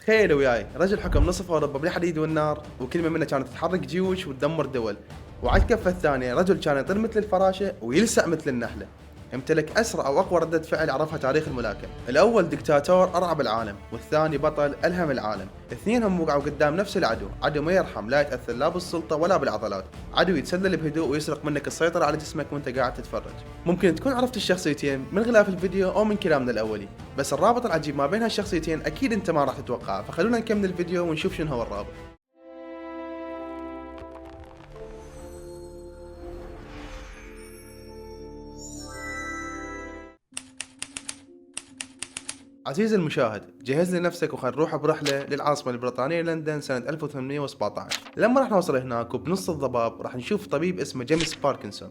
تخيل وياي رجل حكم نصف اوروبا بالحديد والنار، وكلمه منه كانت تحرك جيوش وتدمر دول. وعلى الكفه الثانيه رجل كان يطير مثل الفراشه ويلسع مثل النحله. امتلك اسرع واقوى رده فعل عرفها تاريخ الملاكمه. الاول دكتاتور ارعب العالم، والثاني بطل الهم العالم. اثنينهم وقعوا قدام نفس العدو، عدو ما يرحم، لا يتاثر لا بالسلطه ولا بالعضلات، عدو يتسلل بهدوء ويسرق منك السيطره على جسمك وانت قاعد تتفرج. ممكن تكون عرفت الشخصيتين من غلاف الفيديو او من كلامنا الاولي، بس الرابط العجيب ما بين هالشخصيتين اكيد انت ما راح تتوقعه، فخلونا نكمل الفيديو ونشوف شنو هو الرابط. عزيزي المشاهد، جهز لنفسك وخلينا نروح برحلة للعاصمة البريطانية لندن سنة 1817. لما راح نوصل هناك وبنص الضباب راح نشوف طبيب اسمه جيمس باركنسون.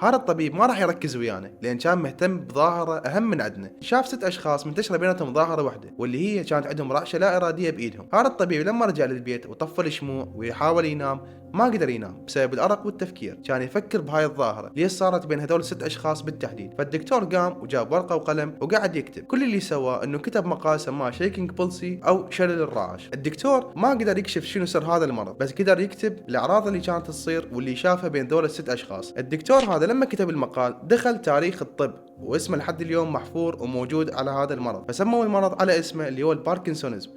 هذا الطبيب ما راح يركز ويانا لان كان مهتم بظاهرة اهم من عندنا. شاف 6 اشخاص منتشرة بيناتهم ظاهرة واحدة، واللي هي كانت عندهم رعشة لا ارادية بايدهم. هذا الطبيب لما رجع للبيت وطفى الشموع ويحاول ينام ما قدر ينام بسبب الارق والتفكير. كان يفكر بهاي الظاهرة ليش صارت بين هذول ال6 اشخاص بالتحديد. فالدكتور قام وجاب ورقة وقلم وقعد يكتب. كل اللي سواه انه كتب مقال سماه شيكينج بولسي او شلل الرعاش. الدكتور ما قدر يكشف شنو سر هذا المرض، بس قدر يكتب الاعراض اللي كانت تصير واللي شافها بين ذول ال6 اشخاص. الدكتور هذا لما كتب المقال دخل تاريخ الطب، واسمه لحد اليوم محفور وموجود على هذا المرض، فسموا المرض على اسمه اللي هو الباركنسونيزم.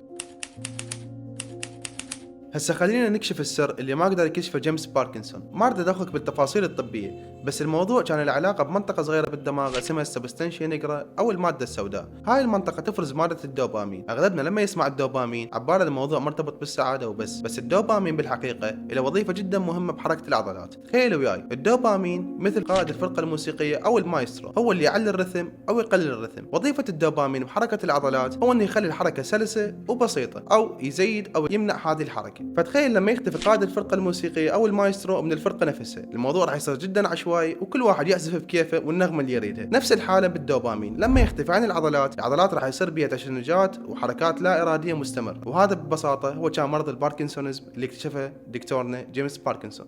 هسه خلينا نكشف السر اللي ما قدر يكشفه جيمس باركنسون. ما اريد ادخلك بالتفاصيل الطبيه، بس الموضوع كان له علاقه بمنطقه صغيره بالدماغ اسمها السبستانشيا نيجرا او الماده السوداء. هاي المنطقه تفرز ماده الدوبامين. اغلبنا لما يسمع الدوبامين عباله الموضوع مرتبط بالسعاده وبس، بس الدوبامين بالحقيقه له وظيفه جدا مهمه بحركه العضلات. تخيلوا وياي الدوبامين مثل قائد الفرقه الموسيقيه او المايسترو، هو اللي يعلي الرثم او يقلل الرثم. وظيفه الدوبامين بحركه العضلات هو انه يخلي الحركه سلسه وبسيطه، او يزيد او يمنع هذه الحركه. فتخيل لما يختفي قائد الفرقه الموسيقيه او المايسترو من الفرقه نفسها، الموضوع راح يصير جدا عشوائي وكل واحد يعزف بكيفه والنغمه اللي يريدها. نفس الحاله بالدوبامين، لما يختفي عن العضلات راح يصير بها تشنجات وحركات لا اراديه مستمره. وهذا ببساطه هو كان مرض الباركنسونيزم اللي اكتشفه دكتورنا جيمس باركنسون.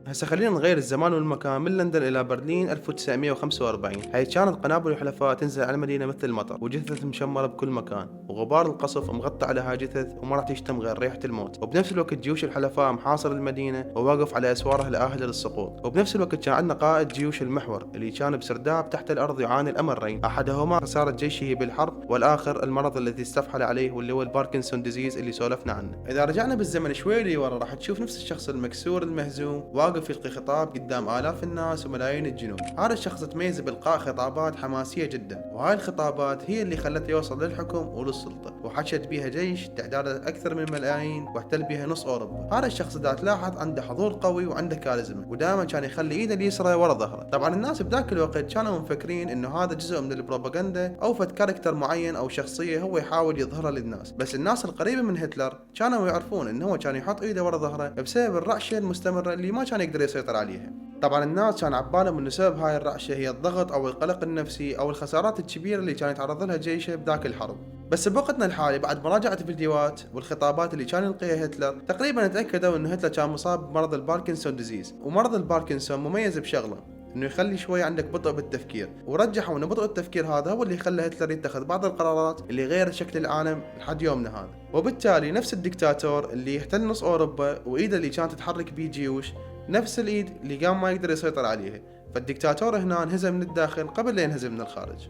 هسه خلينا نغير الزمان والمكان من لندن الى برلين 1945، حيث كانت قنابل الحلفاء تنزل على المدينه مثل المطر، وجثث مشمره بكل مكان، وغبار القصف مغطى على هاي جثث وما راح تشتم غير ريحه الموت. وبنفس الوقت جيوش الحلفاء محاصر المدينه وواقف على اسوارها الاهله للسقوط. وبنفس الوقت كان عندنا قائد جيوش المحور اللي كان بسرداب تحت الارض يعاني الامرين، احدهما خساره جيشه بالحرب، والاخر المرض الذي استفحل عليه واللي هو الباركنسون ديزيز اللي سولفنا عنه. اذا رجعنا بالزمن شوي لورا راح تشوف نفس الشخص المكسور المهزوم واقف يلقي خطاب قدام آلاف الناس وملايين الجنود. هذا الشخص تميز بإلقاء خطابات حماسية جدا، وهاي الخطابات هي اللي خلته يوصل للحكم وللسلطة، وحشد بيها جيش تعداده أكثر من ملايين واحتل بيها نص أوروبا. هذا الشخص إذا تلاحظ عنده حضور قوي وعنده كاريزما، ودائما كان يخلي إيده اليسرى ورا ظهره. طبعا الناس بذاك الوقت كانوا مفكرين إنه هذا جزء من البروباغندا أو فد كاركتر معين أو شخصية هو يحاول يظهرها للناس، بس الناس القريبة من هتلر كانوا يعرفون إنه هو كان يحط إيده ورا ظهره بسبب الرعشة المستمرة اللي ما كان يقدر يسيطر عليها. طبعا الناس كان عبالهم انه سبب هاي الرعشه هي الضغط او القلق النفسي او الخسارات الكبيره اللي كان يتعرض لها جيشه بذاك الحرب. بس بوقتنا الحالي بعد مراجعه الفيديوهات والخطابات اللي كان يلقيها هتلر، تقريبا تاكدوا انه هتلر كان مصاب بمرض الباركنسون ديزيز. ومرض الباركنسون مميز بشغله انه يخلي شوي عندك بطء بالتفكير، ورجحوا انه بطء التفكير هذا هو اللي خلى هتلر يتخذ بعض القرارات اللي غيرت شكل العالم لحد يومنا هذا. وبالتالي نفس الدكتاتور اللي يحتل نص اوروبا وايده اللي كانت تتحرك بيه جيوش، نفس الايد اللي قام ما يقدر يسيطر عليها. فالدكتاتور هنا انهزم من الداخل قبل لا ينهزم من الخارج.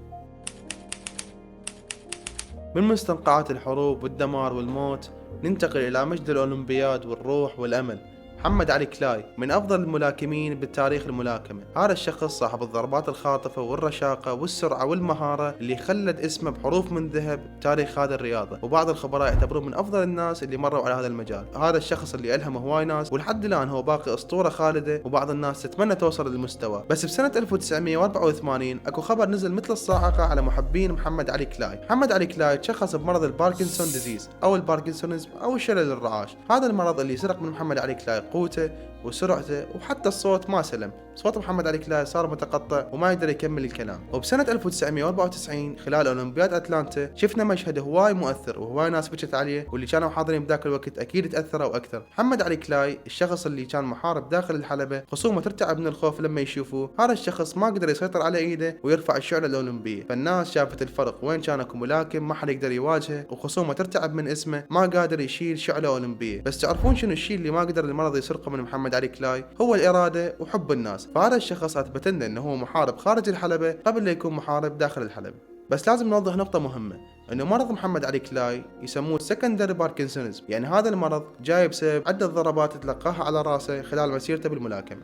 من مستنقعات الحروب والدمار والموت ننتقل إلى مجد الأولمبياد والروح والأمل. محمد علي كلاي من أفضل الملاكمين بالتاريخ الملاكمة. هذا الشخص صاحب الضربات الخاطفة والرشاقة والسرعة والمهارة اللي خلد اسمه بحروف من ذهب بتاريخ هذا الرياضة، وبعض الخبراء يعتبروه من أفضل الناس اللي مروا على هذا المجال. هذا الشخص اللي ألهم هواي ناس، ولحد الآن هو باقي أسطورة خالدة، وبعض الناس تتمنى توصل للمستوى. بس بسنة 1984 أكو خبر نزل مثل الصاعقة على محبين محمد علي كلاي. محمد علي كلاي تشخص بمرض الباركنسون ديزيز أو الباركنسونيزم أو شلل الرعاش. هذا المرض اللي سرق من محمد علي كلاي قوته وسرعته وحتى الصوت ما سلم. صوت محمد علي كلاي صار متقطع وما يقدر يكمل الكلام. وبسنة 1994 خلال أولمبياد أتلانتا شفنا مشهد هواي مؤثر وهواي ناس بكت عليه، واللي كانوا حاضرين بذاك الوقت أكيد تأثروا أكثر. محمد علي كلاي الشخص اللي كان محارب داخل الحلبة، خصومه ترتعب من الخوف لما يشوفوه. هذا الشخص ما قدر يسيطر على إيده ويرفع الشعلة الأولمبية، فالناس شافت الفرق وين كان اكو ملاكم ما حد يقدر يواجهه، وخصومه ترتعب من اسمه ما قادر يشيل شعلة أولمبية. بس تعرفون شنو الشيء اللي ما قدر المرض يسرقه من محمد علي كلاي؟ هو الإرادة وحب الناس. فهذا الشخص أثبت لنا إنه هو محارب خارج الحلبة قبل لا يكون محارب داخل الحلبة. بس لازم نوضح نقطة مهمة، انه مرض محمد علي كلاي يسموه سكندري باركنسونيزم، يعني هذا المرض جاي بسبب عدة ضربات تلقاها على راسه خلال مسيرته بالملاكمة.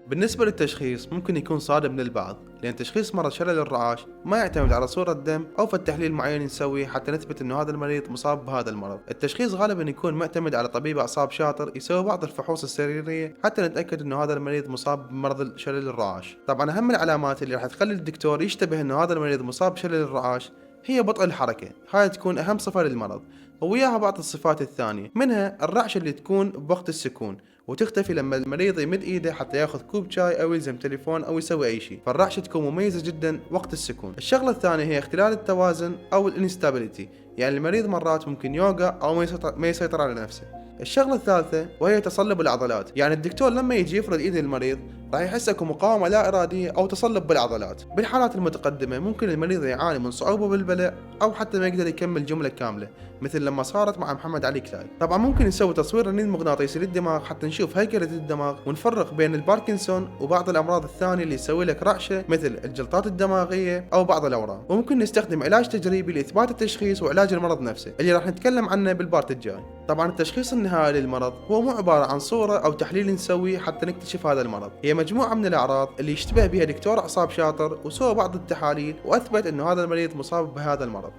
بالنسبة للتشخيص ممكن يكون صادم للبعض، لأن تشخيص مرض شلل الرعاش ما يعتمد على صورة دم أو فد تحليل معين نسويه حتى نثبت أنه هذا المريض مصاب بهذا المرض. التشخيص غالبا يكون معتمد على طبيب أعصاب شاطر يسوي بعض الفحوص السريرية حتى نتأكد أنه هذا المريض مصاب بمرض شلل الرعاش. طبعا أهم العلامات اللي راح تخلي الدكتور يشتبه أنه هذا المريض مصاب بشلل الرعاش هي بطء الحركة، هاي تكون أهم صفة للمرض، وياها بعض الصفات الثانية، منها الرعشة اللي تكون بوقت السكون وتختفي لما المريض يمد ايده حتى ياخذ كوب شاي او يلزم تليفون او يسوي اي شيء، فالرعشة تكون مميزة جدا وقت السكون. الشغلة الثانية هي اختلال التوازن او الانستابيليتي، يعني المريض مرات ممكن يوقع او ما يسيطر على نفسه. الشغلة الثالثة وهي تصلب العضلات، يعني الدكتور لما يجي يفرد ايد المريض راح يحس اكو مقاومة لا ارادية او تصلب بالعضلات. بالحالات المتقدمة ممكن المريض يعاني من صعوبة بالبلع او حتى ما يقدر يكمل جملة كاملة، مثل لما صارت مع محمد علي كلاي. طبعا ممكن نسوي تصوير رنين مغناطيسي للدماغ حتى نشوف هيكلة الدماغ ونفرق بين الباركنسون وبعض الامراض الثانية اللي يسوي لك رعشة مثل الجلطات الدماغية او بعض الاورام. وممكن نستخدم علاج تجريبي لاثبات التشخيص وعلاج المرض نفسه اللي راح نتكلم عنه بالبارت الجاي. طبعا التشخيص النهائي للمرض هو مو عبارة عن صورة او تحليل نسويه حتى نكتشف هذا المرض، هي مجموعة من الاعراض اللي يشتبه بها دكتور اعصاب شاطر وسوى بعض التحاليل واثبت انه هذا المريض مصاب بهذا المرض.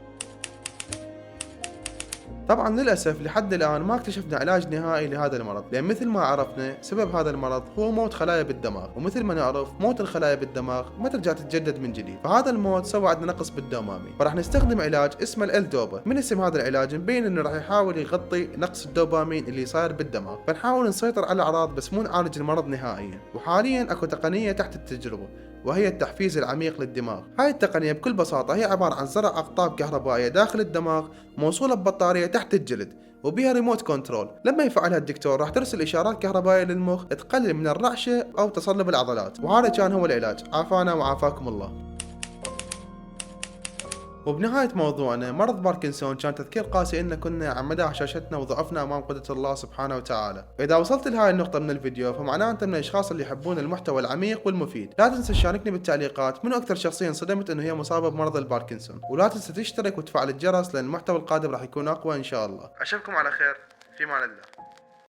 طبعا للأسف لحد الآن ما اكتشفنا علاج نهائي لهذا المرض، لأن مثل ما عرفنا سبب هذا المرض هو موت خلايا بالدماغ، ومثل ما نعرف موت الخلايا بالدماغ ما ترجع تتجدد من جديد، فهذا الموت سوى عندنا نقص بالدوبامين، فراح نستخدم علاج اسمه الدوبا. من اسم هذا العلاج مبين انه راح يحاول يغطي نقص الدوبامين اللي صاير بالدماغ، فنحاول نسيطر على الأعراض بس مو نعالج المرض نهائيا. وحاليا اكو تقنية تحت التجربة وهي التحفيز العميق للدماغ. هاي التقنية بكل بساطة هي عبارة عن زرع أقطاب كهربائية داخل الدماغ موصولة ببطارية تحت الجلد وبها ريموت كنترول، لما يفعلها الدكتور راح ترسل إشارات كهربائية للمخ تقلل من الرعشة أو تصلب العضلات، وهذا كان هو العلاج. عافانا وعافاكم الله. وبنهاية موضوعنا مرض باركنسون كان تذكير قاسي إن كنا عن مدى هشاشتنا وضعفنا أمام قدرة الله سبحانه وتعالى. إذا وصلت لهاي النقطة من الفيديو فمعناه أنت من الأشخاص اللي يحبون المحتوى العميق والمفيد. لا تنسى تشاركني بالتعليقات منو أكثر شخصية انصدمت إنه هي مصابة بمرض الباركنسون، ولا تنسى تشترك وتفعل الجرس لأن المحتوى القادم راح يكون أقوى إن شاء الله. أشوفكم على خير، في أمان الله.